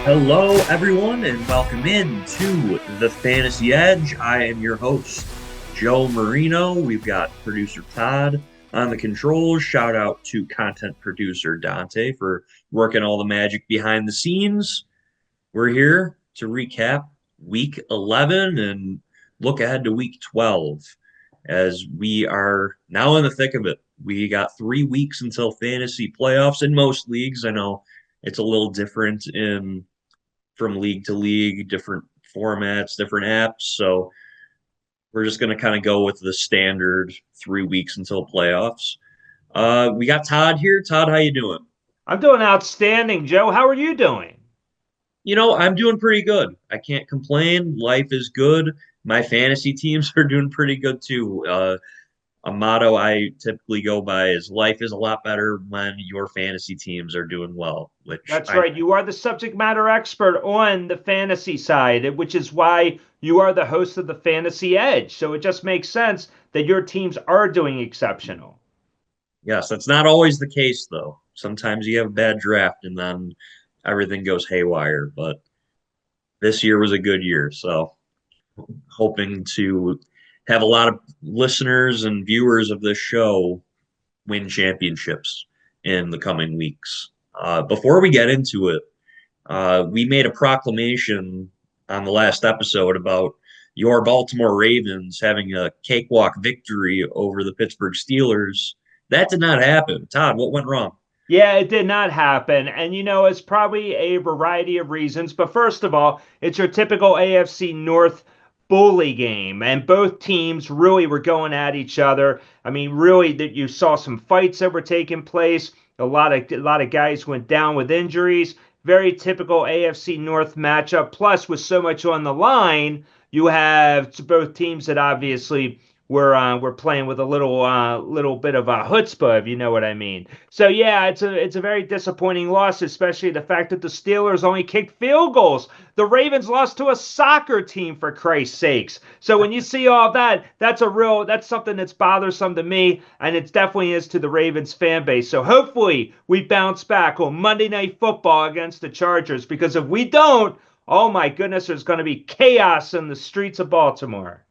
Hello, everyone, and welcome in to the Fantasy Edge. I am your host, Joe Marino. We've got producer Todd on the controls. Shout out to content producer Dante for working all the magic behind the scenes. We're here to recap week 11 and look ahead to week 12 as we are now in the thick of it. We got 3 weeks until fantasy playoffs in most leagues. I know it's a little different in from league to league, different formats, different apps. So we're just going to kind of go with the standard 3 weeks until playoffs. We got Todd here. Todd, how you doing? I'm doing outstanding, Joe. How are you doing? I'm doing pretty good. I can't complain. Life is good. My fantasy teams are doing pretty good too. A motto I typically go by is life is a lot better when your fantasy teams are doing well, which That's right. You are the subject matter expert on the fantasy side, which is why you are the host of the Fantasy Edge. So it just makes sense that your teams are doing exceptional. yes, that's not always the case though. Sometimes you have a bad draft and then everything goes haywire, but this year was a good year. So hoping to have a lot of listeners and viewers of this show win championships in the coming weeks. Before we get into it, we made a proclamation on the last episode about your Baltimore Ravens having a cakewalk victory over the Pittsburgh Steelers. That did not happen. Todd, what went wrong? Yeah, it did not happen. And it's probably a variety of reasons. But first of all, it's your typical AFC North bully game. And both teams really were going at each other. I mean, really that you saw some fights that were taking place. A lot of guys went down with injuries. Very typical AFC North matchup. Plus, with so much on the line, you have both teams that obviously we're playing with a little bit of a chutzpah, if you know what I mean. So yeah, it's a very disappointing loss, especially the fact that the Steelers only kicked field goals. The Ravens lost to a soccer team, for Christ's sakes. So when you see all that, that's something that's bothersome to me, and it definitely is to the Ravens fan base. So hopefully we bounce back on Monday Night Football against the Chargers, because if we don't, oh my goodness, there's going to be chaos in the streets of Baltimore.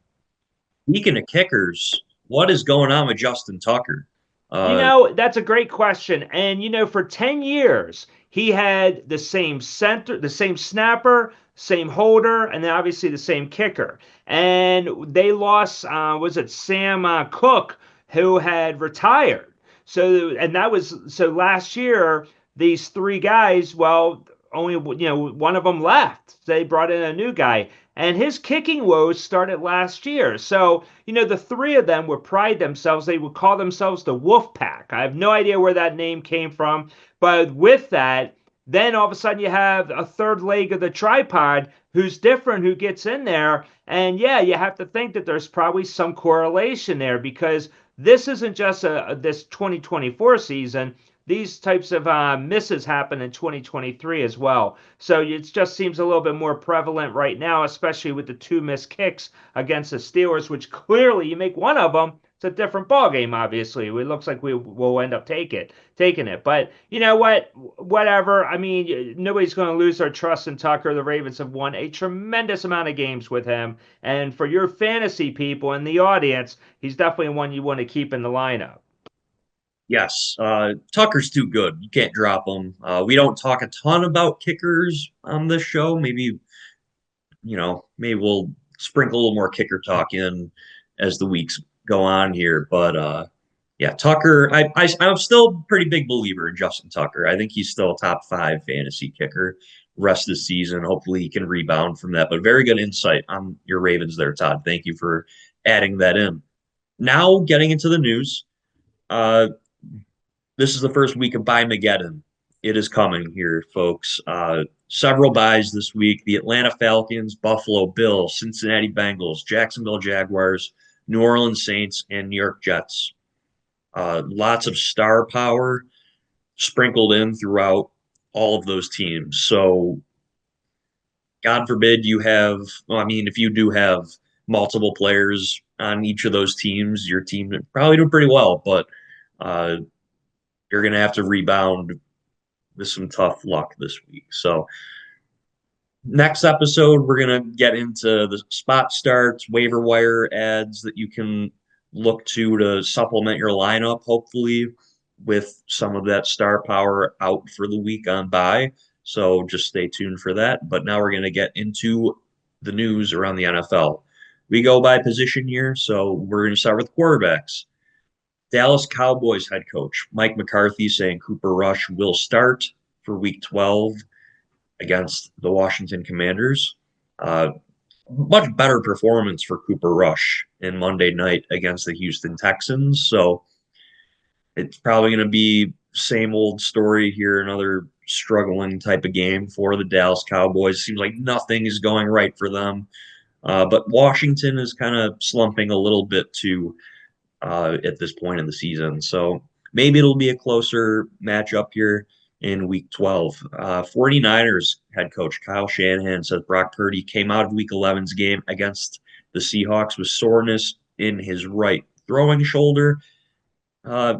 Speaking of kickers, what is going on with Justin Tucker? Uh, That's a great question. And for 10 years, he had the same center, the same snapper, same holder, and then obviously the same kicker. And they lost, was it Sam Cook, who had retired. And that was so last year, these three guys, well, only one of them left. They brought in a new guy, and his kicking woes started last year. So the three of them would pride themselves. They would call themselves the Wolf Pack. I have no idea where that name came from, but with that, then all of a sudden you have a third leg of the tripod who's different, who gets in there, and yeah, you have to think that there's probably some correlation there, because this isn't just this 2024 season. These types of misses happen in 2023 as well. So it just seems a little bit more prevalent right now, especially with the two missed kicks against the Steelers, which clearly you make one of them, it's a different ball game. Obviously, it looks like we will end up taking it. But you know what? Whatever. I mean, nobody's going to lose their trust in Tucker. The Ravens have won a tremendous amount of games with him, and for your fantasy people in the audience, he's definitely one you want to keep in the lineup. yes, Tucker's too good. You can't drop him. We don't talk a ton about kickers on this show. Maybe we'll sprinkle a little more kicker talk in as the weeks go on here. But yeah, Tucker, I'm still a pretty big believer in Justin Tucker. I think he's still a top five fantasy kicker rest of the season. Hopefully he can rebound from that. But very good insight on your Ravens there, Todd. Thank you for adding that in. Now getting into the news. Uh, this is the first week of Bye Mageddon. It is coming here, folks. Several buys this week: the Atlanta Falcons, Buffalo Bills, Cincinnati Bengals, Jacksonville Jaguars, New Orleans Saints, and New York Jets. Lots of star power sprinkled in throughout all of those teams. So, God forbid you have, well, I mean, if you do have multiple players on each of those teams, your team probably doing pretty well, but uh, you're going to have to rebound with some tough luck this week. So, Next episode, we're going to get into the spot starts, waiver wire ads that you can look to supplement your lineup, hopefully, with some of that star power out for the week on bye. So just stay tuned for that. But now we're going to get into the news around the NFL. We go by position here, so we're going to start with quarterbacks. Dallas Cowboys head coach Mike McCarthy saying Cooper Rush will start for week 12 against the Washington Commanders. Much better performance for Cooper Rush in Monday night against the Houston Texans. So it's probably going to be same old story here, another struggling type of game for the Dallas Cowboys. Seems like nothing is going right for them. But Washington is kind of slumping a little bit too at this point in the season. So maybe it'll be a closer matchup here in week 12. 49ers head coach Kyle Shanahan says Brock Purdy came out of week 11's game against the Seahawks with soreness in his right throwing shoulder. I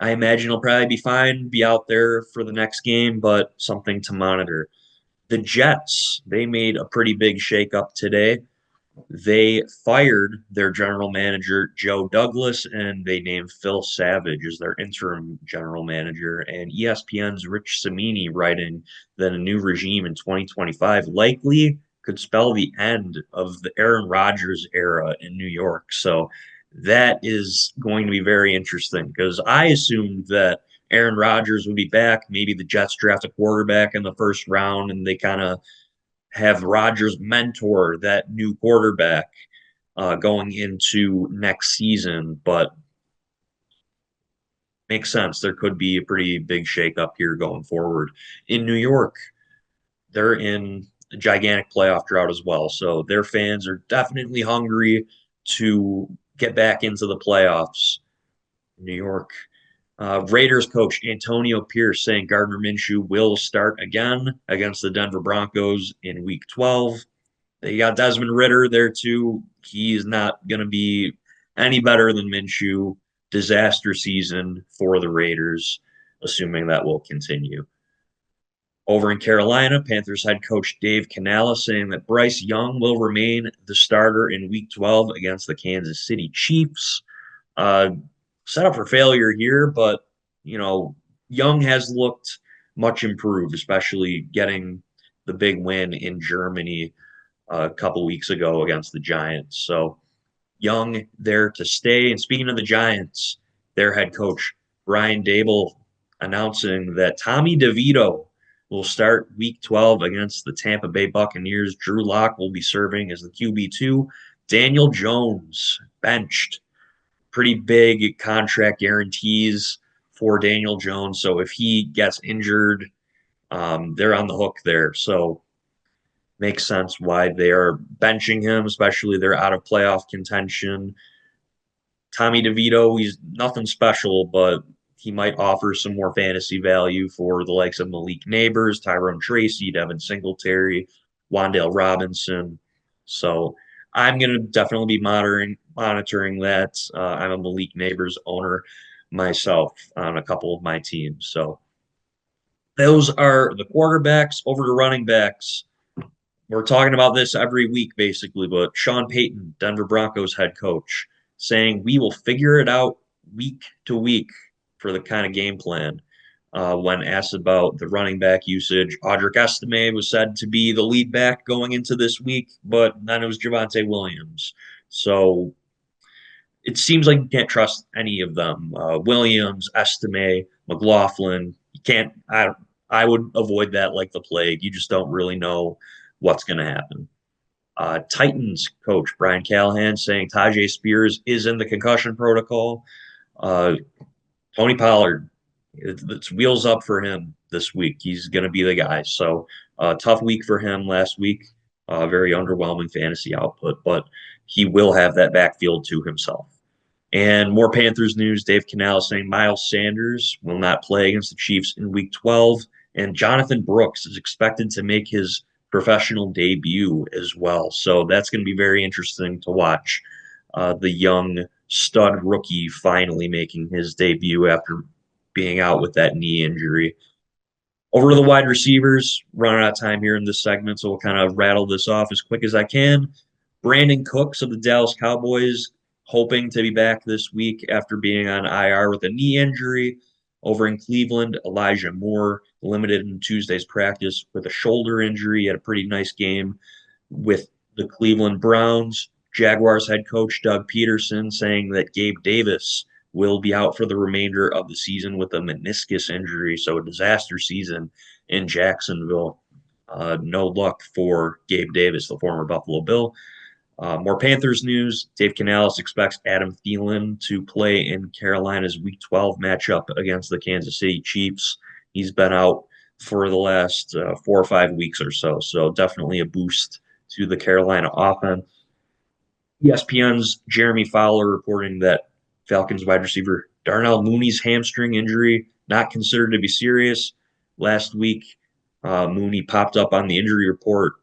imagine he'll probably be fine, be out there for the next game, but something to monitor. The Jets, they made a pretty big shakeup today. They fired their general manager, Joe Douglas, and they named Phil Savage as their interim general manager. And ESPN's Rich Cimini writing that a new regime in 2025 likely could spell the end of the Aaron Rodgers era in New York. So that is going to be very interesting because I assumed that Aaron Rodgers would be back. Maybe the Jets draft a quarterback in the first round and they kind of have Rodgers mentor that new quarterback going into next season. But makes sense. There could be a pretty big shakeup here going forward. In New York, they're in a gigantic playoff drought as well. So their fans are definitely hungry to get back into the playoffs. New York. Raiders coach Antonio Pierce saying Gardner Minshew will start again against the Denver Broncos in week 12. They got Desmond Ridder there too. He's not going to be any better than Minshew. Disaster season for the Raiders, assuming that will continue. Over in Carolina, Panthers head coach Dave Canales saying that Bryce Young will remain the starter in week 12 against the Kansas City Chiefs. Set up for failure here, but Young has looked much improved, especially getting the big win in Germany a couple weeks ago against the Giants. So Young there to stay. And speaking of the Giants, their head coach Brian Daboll announcing that Tommy DeVito will start week 12 against the Tampa Bay Buccaneers. Drew Lock will be serving as the QB2. Daniel Jones benched. Pretty big contract guarantees for Daniel Jones. So if he gets injured, they're on the hook there. So makes sense why they are benching him, especially they're out of playoff contention. Tommy DeVito, he's nothing special, but he might offer some more fantasy value for the likes of Malik Neighbors, Tyrone Tracy, Devin Singletary, Wan'Dale Robinson. So I'm going to definitely be monitoring that. I'm a Malik Neighbors owner myself on a couple of my teams. So those are the quarterbacks. Over to running backs. We're talking about this every week, basically, but Sean Payton, Denver Broncos head coach, saying we will figure it out week to week for the kind of game plan. When asked about the running back usage, Audric Estime was said to be the lead back going into this week, but then it was Javonte Williams. So it seems like you can't trust any of them. Williams, Estime, McLaughlin. You can't. I would avoid that like the plague. You just don't really know what's going to happen. Titans coach Brian Callahan saying Tajay Spears is in the concussion protocol. Tony Pollard, it's wheels up for him this week. He's going to be the guy. So tough week for him last week. Very underwhelming fantasy output, but he will have that backfield to himself. And more Panthers news, Dave Canales saying Miles Sanders will not play against the Chiefs in week 12. And Jonathan Brooks is expected to make his professional debut as well. So that's going to be very interesting to watch. The young stud rookie finally making his debut after being out with that knee injury. Over to the wide receivers, running out of time here in this segment, so we'll kind of rattle this off as quick as I can. Brandon Cooks of the Dallas Cowboys, hoping to be back this week after being on IR with a knee injury. Over in Cleveland, Elijah Moore, limited in Tuesday's practice with a shoulder injury. He had a pretty nice game with the Cleveland Browns. Jaguars head coach Doug Peterson saying that Gabe Davis will be out for the remainder of the season with a meniscus injury. So a disaster season in Jacksonville. No luck for Gabe Davis, the former Buffalo Bill. More Panthers news. Dave Canales expects Adam Thielen to play in Carolina's Week 12 matchup against the Kansas City Chiefs. He's been out for the last 4 or 5 weeks or so, so definitely a boost to the Carolina offense. ESPN's Jeremy Fowler reporting that Falcons wide receiver Darnell Mooney's hamstring injury not considered to be serious. Last week, Mooney popped up on the injury report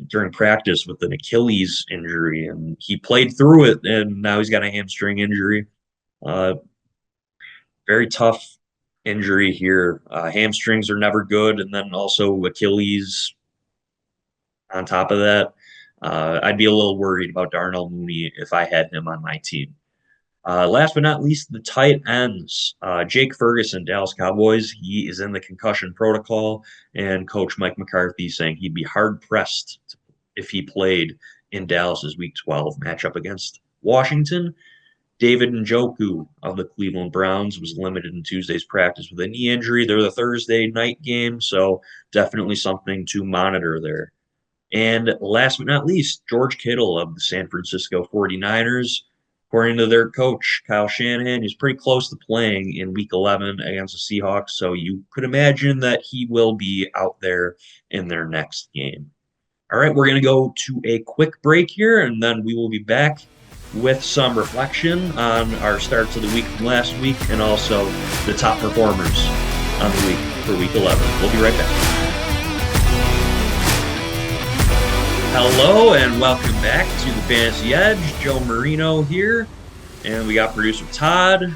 during practice with an Achilles injury, and he played through it, and now he's got a hamstring injury. Very tough injury here. Hamstrings are never good, and then also Achilles on top of that. I'd be a little worried about Darnell Mooney if I had him on my team. Last but not least, the tight ends. Jake Ferguson, Dallas Cowboys, he is in the concussion protocol, and Coach Mike McCarthy saying he'd be hard-pressed if he played in Dallas's Week 12 matchup against Washington. David Njoku of the Cleveland Browns was limited in Tuesday's practice with a knee injury. They're the Thursday night game, so definitely something to monitor there. And last but not least, George Kittle of the San Francisco 49ers. According to their coach, Kyle Shanahan, he's pretty close to playing in Week 11 against the Seahawks, so you could imagine that he will be out there in their next game. All right, we're going to go to a quick break here, and then we will be back with some reflection on our starts of the week from last week and also the top performers on the week for Week 11. We'll be right back. Hello and welcome back to the Fantasy Edge. Joe Marino here, and we got producer Todd,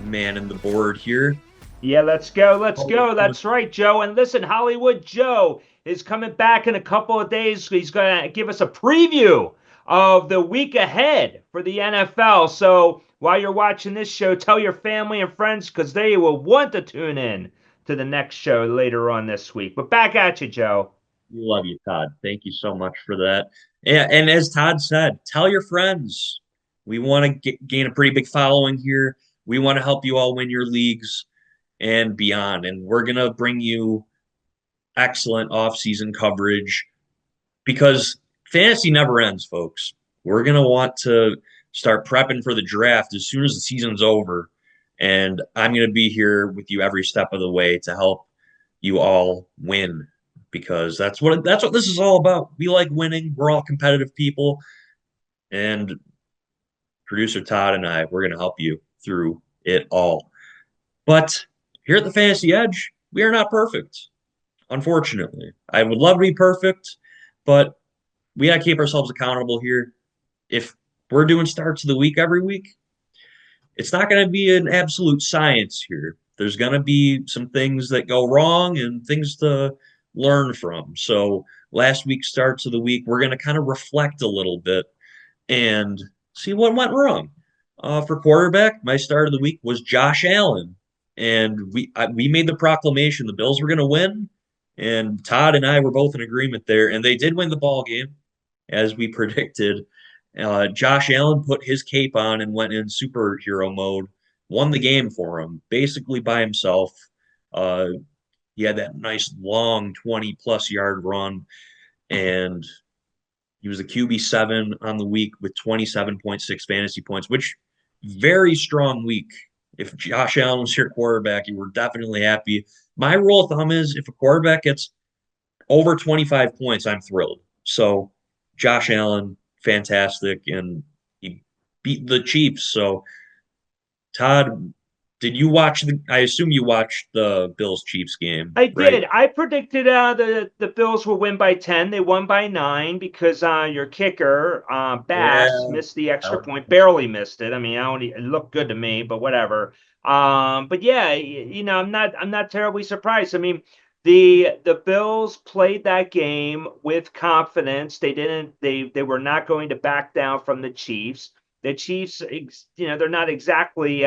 man in the board here. Yeah, let's go. Let's go. That's right, Joe. And listen, Hollywood Joe is coming back in a couple of days. He's going to give us a preview of the week ahead for the NFL. So while you're watching this show, tell your family and friends because they will want to tune in to the next show later on this week. But back at you, Joe. Love you, Todd. Thank you so much for that. Yeah, and as Todd said, tell your friends. We want to gain a pretty big following here. We want to help you all win your leagues and beyond. And we're going to bring you excellent off-season coverage because fantasy never ends, folks. We're going to want to start prepping for the draft as soon as the season's over. And I'm going to be here with you every step of the way to help you all win. Because that's what this is all about. We like winning. We're all competitive people. And producer Todd and I, we're going to help you through it all. But here at the Fantasy Edge, we are not perfect, unfortunately. I would love to be perfect, but we got to keep ourselves accountable here. If we're doing starts of the week every week, it's not going to be an absolute science here. There's going to be some things that go wrong and things to learn from. So last week's starts of the week, we're going to kind of reflect a little bit and see what went wrong. For quarterback, my start of the week was Josh Allen, and we made the proclamation the Bills were going to win, and Todd and I were both in agreement there, and they did win the ball game as we predicted. Josh Allen put his cape on and went in superhero mode, won the game for him basically by himself. He had that nice long 20-plus yard run, and he was a QB7 on the week with 27.6 fantasy points, which very strong week. If Josh Allen was your quarterback, you were definitely happy. My rule of thumb is if a quarterback gets over 25 points, I'm thrilled. So Josh Allen, fantastic, and he beat the Chiefs. So Todd, did you watch I assume you watched the Bills-Chiefs game, I right? did. I predicted the Bills will win by 10. They won by 9 because your kicker, Bass, missed the extra point. Barely missed it. I mean, it looked good to me, but whatever. But yeah, I'm not terribly surprised. I mean, The Bills played that game with confidence. They were not going to back down from the Chiefs. The Chiefs, they're not exactly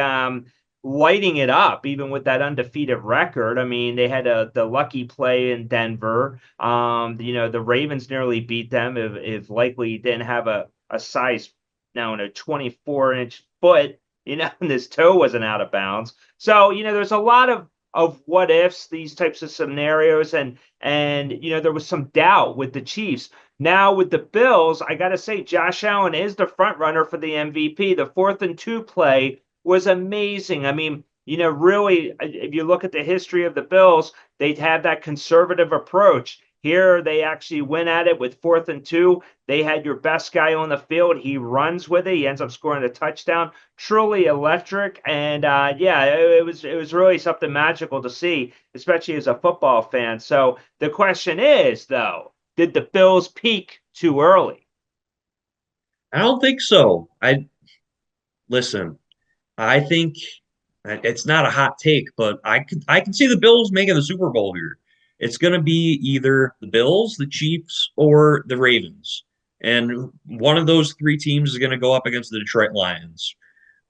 lighting it up, even with that undefeated record. I mean, they had the lucky play in Denver. The Ravens nearly beat them if likely didn't have a size now in a 24-inch foot, and his toe wasn't out of bounds. So, there's a lot of what ifs, these types of scenarios, and there was some doubt with the Chiefs. Now with the Bills, I got to say Josh Allen is the front runner for the MVP. The 4th and 2 play was amazing. I mean, really, if you look at the history of the Bills, they'd have that conservative approach. Here, they actually went at it with 4th and 2. They had your best guy on the field. He runs with it. He ends up scoring a touchdown. Truly electric. And yeah, it was really something magical to see, especially as a football fan. So the question is, though, did the Bills peak too early? I don't think so. Listen. I think it's not a hot take, but I can see the Bills making the Super Bowl here. It's going to be either the Bills, the Chiefs, or the Ravens, and one of those three teams is going to go up against the Detroit Lions.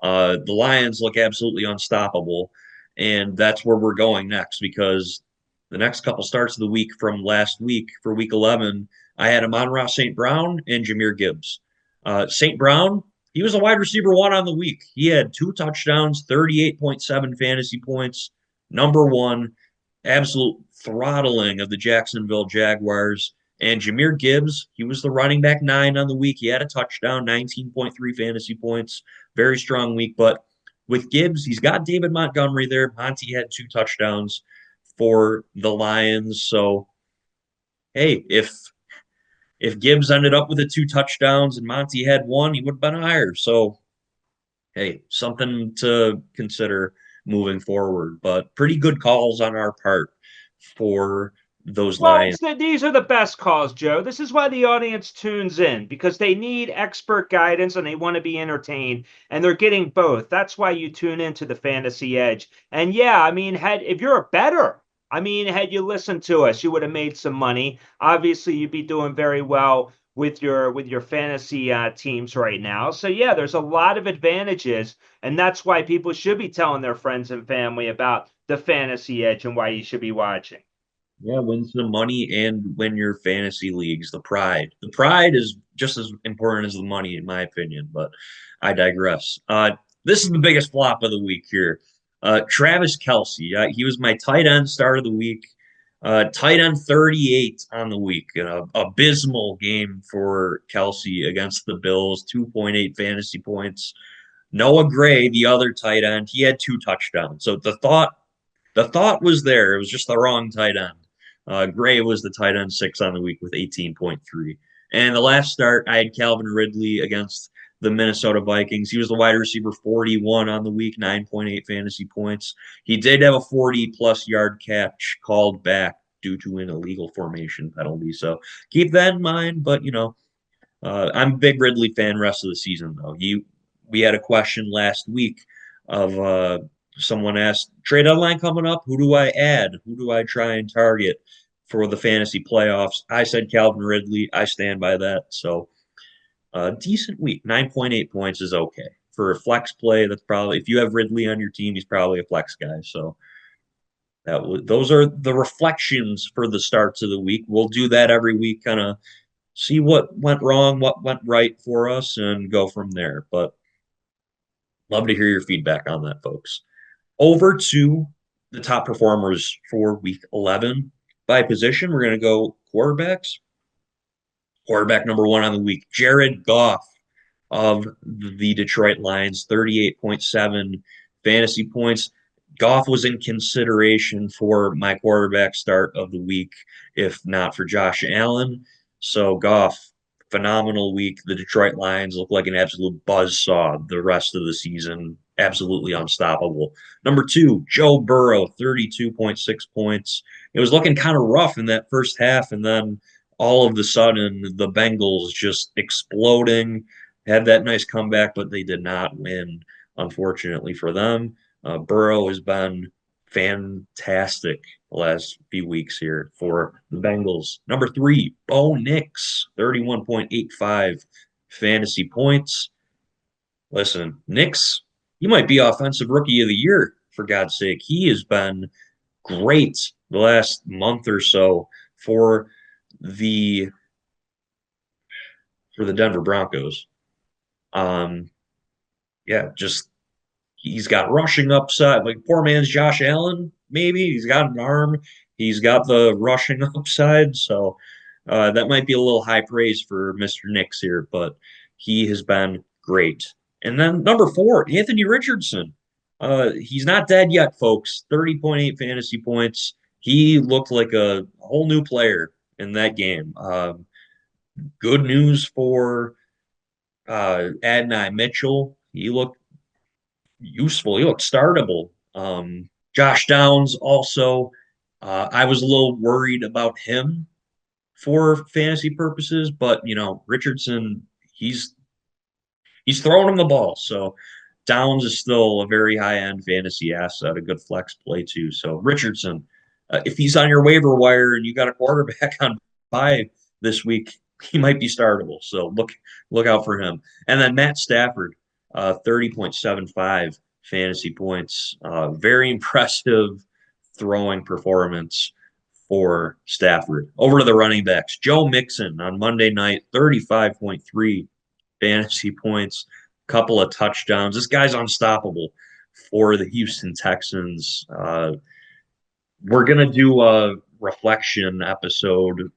The Lions look absolutely unstoppable, and that's where we're going next because the next couple starts of the week from last week for Week 11, I had Amon-Ra St. Brown and Jahmyr Gibbs. St. Brown, he was a wide receiver one on the week. He had 2 touchdowns, 38.7 fantasy points, number one, absolute throttling of the Jacksonville Jaguars. And Jahmyr Gibbs, he was the running back 9 on the week. He had a touchdown, 19.3 fantasy points. Very strong week. But with Gibbs, he's got David Montgomery there. Monty had 2 touchdowns for the Lions. So, hey, if Gibbs ended up with 2 touchdowns and Monty had one, he would have been higher. So, hey, something to consider moving forward. But pretty good calls on our part for those Well, Lions. these are the best calls, Joe. This is why the audience tunes in because they need expert guidance and they want to be entertained, and they're getting both. That's why you tune into the Fantasy Edge. And yeah, I mean, if you're a bettor, I mean, had you listened to us, you would have made some money. Obviously, you'd be doing very well with your fantasy teams right now. So yeah, there's a lot of advantages, and that's why people should be telling their friends and family about the Fantasy Edge and why you should be watching. Yeah, win some money and win your fantasy leagues. The pride. The pride is just as important as the money, in my opinion, but I digress. This is the biggest flop of the week here. Travis Kelce. He was my tight end start of the week. Tight end 38 on the week. An abysmal game for Kelce against the Bills, 2.8 fantasy points. Noah Gray, the other tight end, he had 2 touchdowns. So the thought was there. It was just the wrong tight end. Gray was the tight end 6 on the week with 18.3. And the last start, I had Calvin Ridley against the Minnesota Vikings. He was the wide receiver 41 on the week, 9.8 fantasy points. He did have a 40-plus yard catch called back due to an illegal formation penalty. So keep that in mind. But, I'm a big Ridley fan rest of the season, though. We had a question last week of someone asked, trade deadline coming up, who do I add? Who do I try and target for the fantasy playoffs? I said Calvin Ridley. I stand by that. So, decent week. 9.8 points is okay. For a flex play, that's probably, if you have Ridley on your team, he's probably a flex guy. So, those are the reflections for the starts of the week. We'll do that every week, kind of see what went wrong, what went right for us, and go from there. But love to hear your feedback on that, folks. Over to the top performers for week 11 by position. We're going to go quarterbacks. Quarterback number 1 on the week, Jared Goff of the Detroit Lions, 38.7 fantasy points. Goff was in consideration for my quarterback start of the week, if not for Josh Allen. So Goff, phenomenal week. The Detroit Lions look like an absolute buzzsaw the rest of the season. Absolutely unstoppable. Number 2, Joe Burrow, 32.6 points. It was looking kind of rough in that first half, and then all of a sudden, the Bengals just exploding, had that nice comeback, but they did not win, unfortunately for them. Burrow has been fantastic the last few weeks here for the Bengals. Number 3, Bo Nix, 31.85 fantasy points. Listen, Nix, he might be offensive rookie of the year, for God's sake. He has been great the last month or so for the Denver Broncos. Um, yeah, just he's got rushing upside. Like poor man's Josh Allen, maybe. He's got an arm. He's got the rushing upside. So that might be a little high praise for Mr. Nix here, but he has been great. And then number 4, Anthony Richardson. He's not dead yet, folks. 30.8 fantasy points. He looked like a whole new player in that game. Good news for Adonai Mitchell. He looked useful. He looked startable. Josh Downs also. I was a little worried about him for fantasy purposes, but Richardson, he's throwing him the ball. So Downs is still a very high end fantasy asset, a good flex play too. So Richardson, if he's on your waiver wire and you got a quarterback on bye this week, he might be startable. So look out for him. And then Matt Stafford, 30.75 fantasy points. Very impressive throwing performance for Stafford. Over to the running backs. Joe Mixon on Monday night, 35.3 fantasy points, couple of touchdowns. This guy's unstoppable for the Houston Texans. We're going to do a reflection episode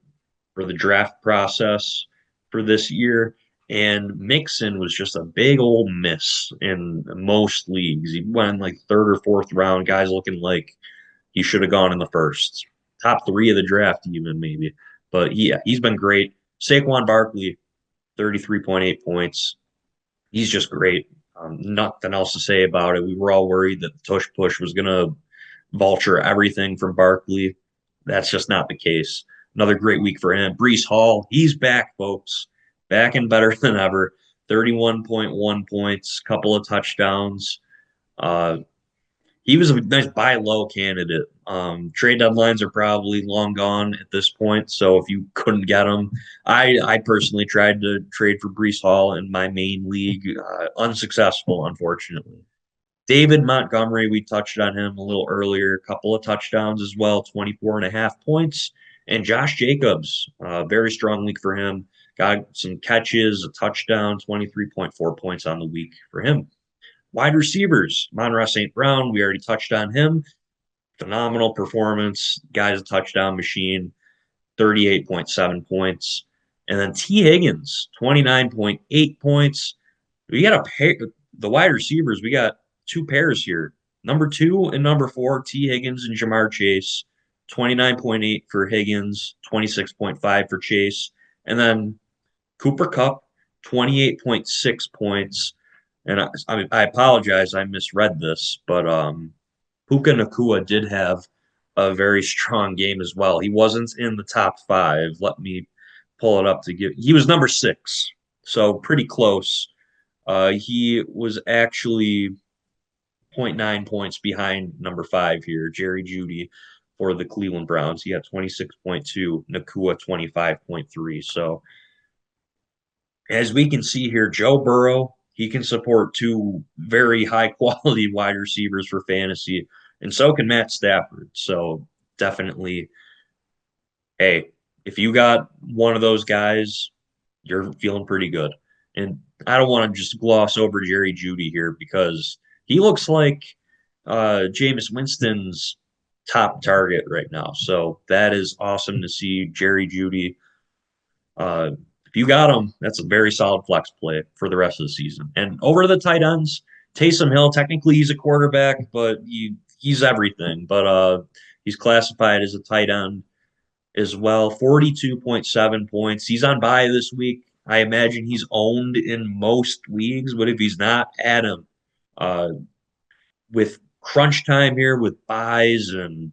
for the draft process for this year. And Mixon was just a big old miss in most leagues. He went in like 3rd or 4th round. Guys looking like he should have gone in the first. Top 3 of the draft, even maybe. But yeah, he's been great. Saquon Barkley, 33.8 points. He's just great. Nothing else to say about it. We were all worried that the tush push was going to vulture everything from Barkley. That's just not the case. Another great week for him. Breece Hall, he's back, folks. Back and better than ever. 31.1 points, couple of touchdowns. He was a nice buy low candidate. Trade deadlines are probably long gone at this point. So if you couldn't get him, I personally tried to trade for Breece Hall in my main league. Unsuccessful, unfortunately. David Montgomery, we touched on him a little earlier. A couple of touchdowns as well, 24.5 points. And Josh Jacobs, very strong week for him. Got some catches, a touchdown, 23.4 points on the week for him. Wide receivers, Amon-Ra St. Brown, we already touched on him. Phenomenal performance. Guy's a touchdown machine, 38.7 points. And then T. Higgins, 29.8 points. We got a pair, the wide receivers, we got 2 pairs here. Number 2 and number 4, T. Higgins and Jahmyr Chase. 29.8 for Higgins, 26.5 for Chase. And then Cooper Kupp, 28.6 points. And I apologize, I misread this, but Puka Nacua did have a very strong game as well. He wasn't in the top 5. Let me pull it up to give. He was number 6, so pretty close. He was actually 0.9 points behind number 5 here, Jerry Jeudy for the Cleveland Browns. He had 26.2, Nacua 25.3. So as we can see here, Joe Burrow, he can support 2 very high quality wide receivers for fantasy, and so can Matt Stafford. So definitely, hey, if you got one of those guys, you're feeling pretty good. And I don't want to just gloss over Jerry Jeudy here because he looks like Jameis Winston's top target right now. So that is awesome to see. Jerry Jeudy. If you got him, that's a very solid flex play for the rest of the season. And over to the tight ends, Taysom Hill, technically he's a quarterback, but he's everything. But he's classified as a tight end as well. 42.7 points. He's on bye this week. I imagine he's owned in most leagues, but if he's not, add him. With crunch time here, with buys and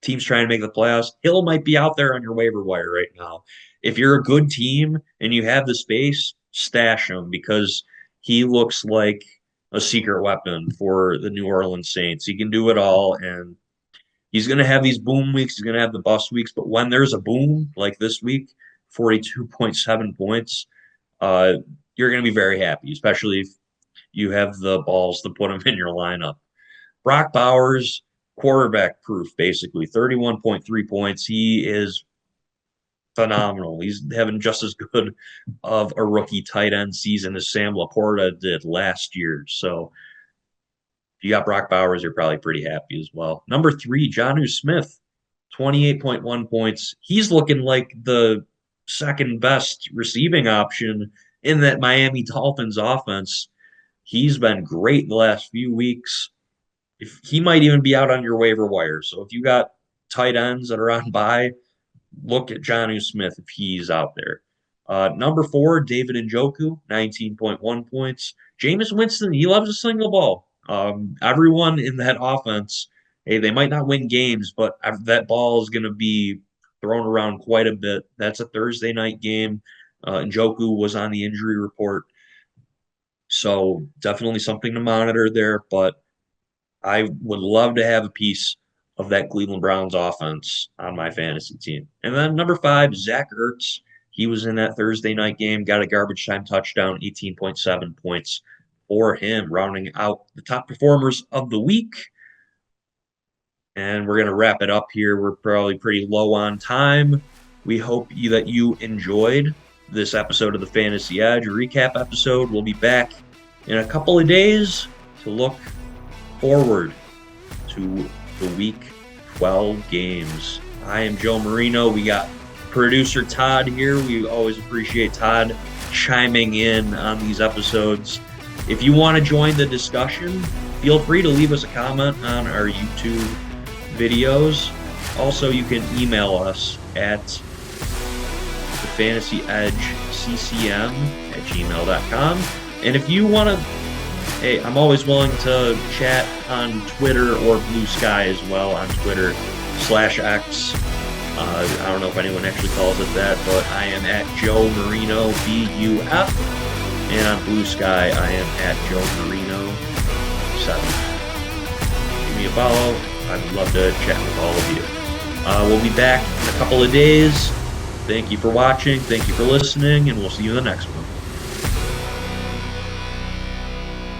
teams trying to make the playoffs, Hill might be out there on your waiver wire right now. If you're a good team and you have the space, stash him because he looks like a secret weapon for the New Orleans Saints. He can do it all, and He's going to have these boom weeks. He's going to have the bust weeks. But when there's a boom like this week, 42.7 points, you're going to be very happy, especially if you have the balls to put him in your lineup. Brock Bowers, quarterback proof, basically 31.3 points. He is phenomenal. He's having just as good of a rookie tight end season as Sam Laporta did last year. So if you got Brock Bowers, you're probably pretty happy as well. Number 3, Jonnu Smith, 28.1 points. He's looking like the second best receiving option in that Miami Dolphins offense. He's been great the last few weeks. If he might even be out on your waiver wire. So if you got tight ends that are on bye, look at Jonnu Smith if he's out there. Number 4, David Njoku, 19.1 points. Jameis Winston, he loves a single ball. Everyone in that offense, hey, they might not win games, but that ball is going to be thrown around quite a bit. That's a Thursday night game. Njoku was on the injury report. So definitely something to monitor there, but I would love to have a piece of that Cleveland Browns offense on my fantasy team. And then number 5, Zach Ertz. He was in that Thursday night game, got a garbage time touchdown, 18.7 points for him, rounding out the top performers of the week. And we're going to wrap it up here. We're probably pretty low on time. We hope that you enjoyed this episode of the Fantasy Edge, a recap episode. We'll be back in a couple of days to look forward to the Week 12 games. I am Joe Marino. We got producer Todd here. We always appreciate Todd chiming in on these episodes. If you want to join the discussion, feel free to leave us a comment on our YouTube videos. Also, you can email us at thefantasyedgeccm@gmail.com. And if you want to, hey, I'm always willing to chat on Twitter or Blue Sky as well on Twitter /X. I don't know if anyone actually calls it that, but I am at Joe Marino BUF. And on Blue Sky, I am at Joe Marino 7. Give me a follow. I'd love to chat with all of you. We'll be back in a couple of days. Thank you for watching. Thank you for listening, and we'll see you in the next one.